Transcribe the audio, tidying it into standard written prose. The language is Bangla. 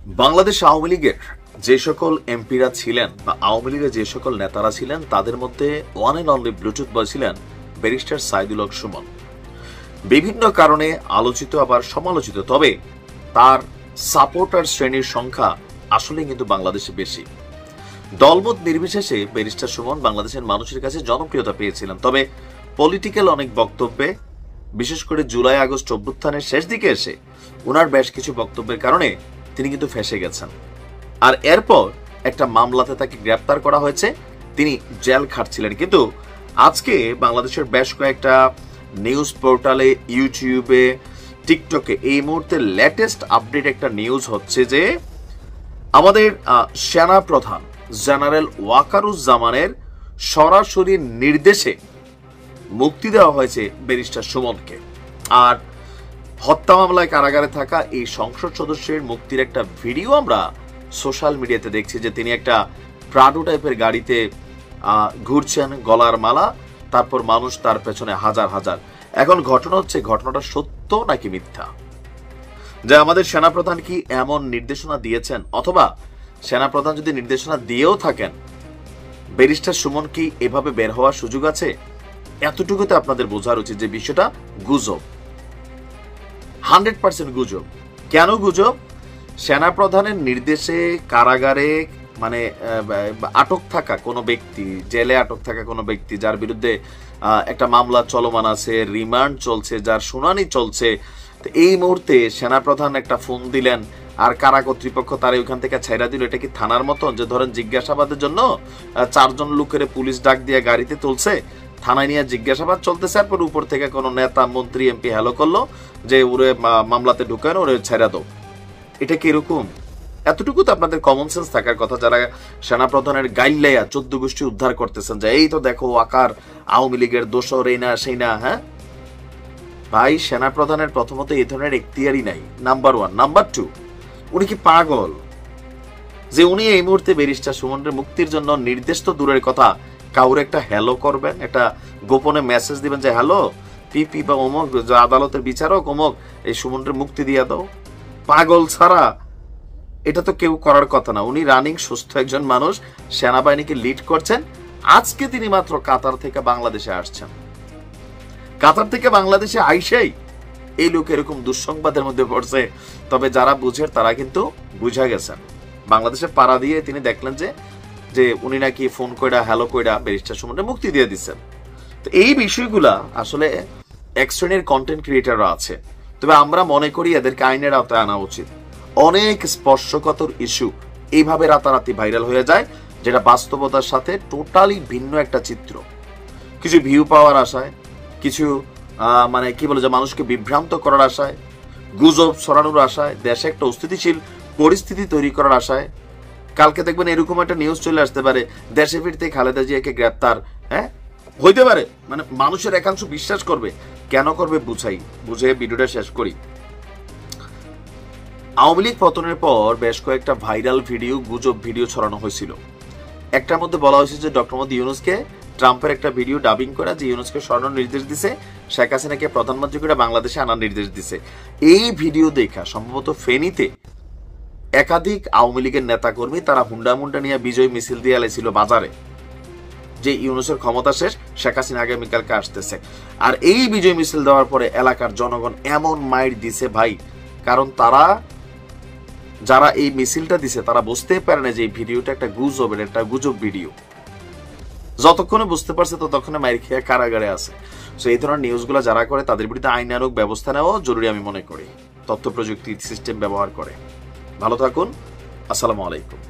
বাংলাদেশ আওয়ামী লীগের যে সকল এমপিরা ছিলেন বা আওয়ামী লীগের যে সকল নেতারা ছিলেন তাদের মধ্যে ওয়ান এন্ড অনলি ব্লুটুথ বয় ছিলেন ব্যারিস্টার সাইদুল হক সুমন। বিভিন্ন কারণে আলোচিত আবার সমালোচিত, তবে তার সাপোর্টার শ্রেণীর সংখ্যা আসলে কিন্তু বাংলাদেশে বেশি। দলমত নির্বিশেষে ব্যারিস্টার সুমন বাংলাদেশের মানুষের কাছে জনপ্রিয়তা পেয়েছিলেন, তবে পলিটিক্যাল অনেক বক্তব্যে, বিশেষ করে জুলাই আগস্ট অভ্যুত্থানের শেষ দিকে এসে ওনার বেশ কিছু বক্তব্যের কারণে তিনি কিন্তু ফেঁসে গেছেন। আর এরপর একটা মামলাতে তাকে গ্রেপ্তার করা হয়েছে, তিনি জেল খাটছিলেন। কিন্তু আজকে বাংলাদেশের বেশ কয়েকটা নিউজ পোর্টালে, ইউটিউবে, টিকটকে এই মুহূর্তে লেটেস্ট আপডেট একটা নিউজ হচ্ছে যে আমাদের সেনা প্রধান জেনারেল ওয়াকারুজ্জামানের সরাসরি নির্দেশে মুক্তি দেওয়া হয়েছে ব্যারিস্টার সুমনকে। আর হত্যা মামলায় কারাগারে থাকা এই সংসদ সদস্যের মুক্তির একটা ভিডিও আমরা সোশ্যাল মিডিয়াতে দেখছি, যে তিনি একটা প্রাডো টাইপের গাড়িতে ঘুরছেন, গলার মালা, তারপর মানুষ তার পেছনে হাজার হাজার। এখন ঘটনা হচ্ছে, ঘটনাটা সত্য নাকি মিথ্যা, যে আমাদের সেনাপ্রধান কি এমন নির্দেশনা দিয়েছেন, অথবা সেনাপ্রধান যদি নির্দেশনা দিয়েও থাকেন ব্যারিস্টার সুমন কি এভাবে বের হওয়ার সুযোগ আছে? এতটুকুতে আপনাদের বোঝার উচিত যে বিষয়টা গুজব, 100% গুজব। কেন গুজব? সেনাপ্রধানের নির্দেশে কারাগারে মানে আটক থাকা কোনো ব্যক্তি, জেলে আটক থাকা কোনো ব্যক্তি যার বিরুদ্ধে একটা মামলা চলমান আছে, রিমান্ড চলছে, যার শুনানি চলছে, এই মুহূর্তে সেনাপ্রধান একটা ফোন দিলেন আর কারা কর্তৃপক্ষ তারা ওইখান থেকে ছেড়া দিল। এটা কি থানার মতন যে ধরেন জিজ্ঞাসাবাদের জন্য 4 জন লোকের পুলিশ ডাক দিয়ে গাড়িতে তুলছে, থানায় নিয়ে জিজ্ঞাসাবাদ চলতেছে, এরপর উপর থেকে কোনো নেতা, মন্ত্রী, এমপি হ্যালো করলো যে ওরে মামলাতে ঢুকানো, ওরে ছেড়া দাও? এটা কি এরকম? এতটুকু তো আপনাদের কমন সেন্স থাকার কথা, যারা সেনাপ্রধানের গাইল্লাইয়া 14 গোষ্ঠী উদ্ধার করতেছেন, যে এই তো দেখো আকার আওয়ামী লীগের দোষর, এই না সেই না। হ্যাঁ ভাই, সেনাপ্রধানের প্রথমত এই ধরনের এখতিয়ারই নাই, নাম্বার 1। নাম্বার 2, উনি কি পাগল যে উনি এই মুহূর্তে ব্যারিস্টার সুমনের মুক্তির জন্য নির্দেশ তো দূরের কথা, কাউরে একটা হ্যালো করবেন, একটা গোপনে মেসেজ দিবেন যে হ্যালো পিপি বা অমুক আদালতের বিচারক অমুক, এই সুমনের মুক্তি দিয়ে দাও? পাগল ছাড়া এটা তো কেউ করার কথা না। উনি রানিং সুস্থ একজন মানুষ, সেনাবাহিনীকে লিড করছেন। আজকে তিনি মাত্র কাতার থেকে বাংলাদেশে আসছেন, কাতার থেকে বাংলাদেশে আইসাই এই লোক এরকম দুঃসংবাদের মধ্যে পড়ছে। তবে যারা বুঝের তারা কিন্তু বুঝা গেছেন। বাংলাদেশে পাড়া দিয়ে তিনি দেখলেন যে উনি নাকি ফোন কইরা হ্যালো কইরা ব্যারিস্টার সুমনের মুক্তি দিয়ে দিচ্ছেন। তো এই বিষয়গুলা আসলে এক শ্রেণীর কন্টেন্ট ক্রিয়েটাররা আছে, তবে আমরা মনে করি এদেরকে আইনের আওতায় আনা উচিত। অনেক স্পর্শকাতর ইস্যু এইভাবে রাতারাতি ভাইরাল হয়ে যায়, যেটা বাস্তবতার সাথে টোটালি ভিন্ন একটা চিত্র। কিছু ভিউ পাওয়ার আশায়, কিছু মানে কি বলে যে মানুষকে বিভ্রান্ত করার আশায়, গুজব ছড়ানোর আশায়, দেশে একটা অস্থিতিশীল পরিস্থিতি তৈরি করার আশায়। কালকে দেখবেন এরকম একটা নিউজ চলে আসতে পারে, দেশে ফিরতে খালেদা জিয়াকে গ্রেপ্তার। হ্যাঁ হইতে পারে, মানে মানুষের একাংশ বিশ্বাস করবে। কেন করবে বুঝে ভিডিওটা শেষ করি। আওয়ামী লীগ পতনের পর বেশ কয়েকটা ভাইরাল ভিডিও, গুজব ভিডিও ছড়ানো হয়েছিল। একটার মধ্যে বলা হয়েছে যে ডক্টর মোহাম্মদ ইউনূসকে ট্রাম্পের একটা ভিডিও ডাবিং করা, যে ইউনূসকে সরানোর নির্দেশ দিছে, শেখ হাসিনাকে প্রধানমন্ত্রী করে বাংলাদেশে আনার নির্দেশ দিছে। এই ভিডিও দেখা সম্ভবত ফেনীতে একাধিক আওয়ামী লীগের নেতাকর্মী তারা হুন্ডা মুন্ডা নিয়ে বিজয় মিছিল দিয়ে আলাইছিল বাজারে, যে ইউনূসের ক্ষমতা শেষ, শেখ হাসিনা আগামীকালকে আসতেছে। আর এই বিজয় মিছিল দেওয়ার পরে এলাকার জনগণ এমন মাইর দিছে ভাই, কারণ তারা যারা এই মিছিলটা দিছে তারা বুঝতেই পারে না যে এই ভিডিওটা একটা গুজবের, একটা গুজব ভিডিও। যতক্ষণে বুঝতে পারছে ততক্ষণে মাইর খেয়ে কারাগারে আছে। সো এই ধরনের নিউজগুলো যারা করে তাদের বিরুদ্ধে আইনানুগ ব্যবস্থা নেওয়া জরুরি আমি মনে করি, তথ্য প্রযুক্তি সিস্টেম ব্যবহার করে। ভালো থাকুন, আসসালামু আলাইকুম।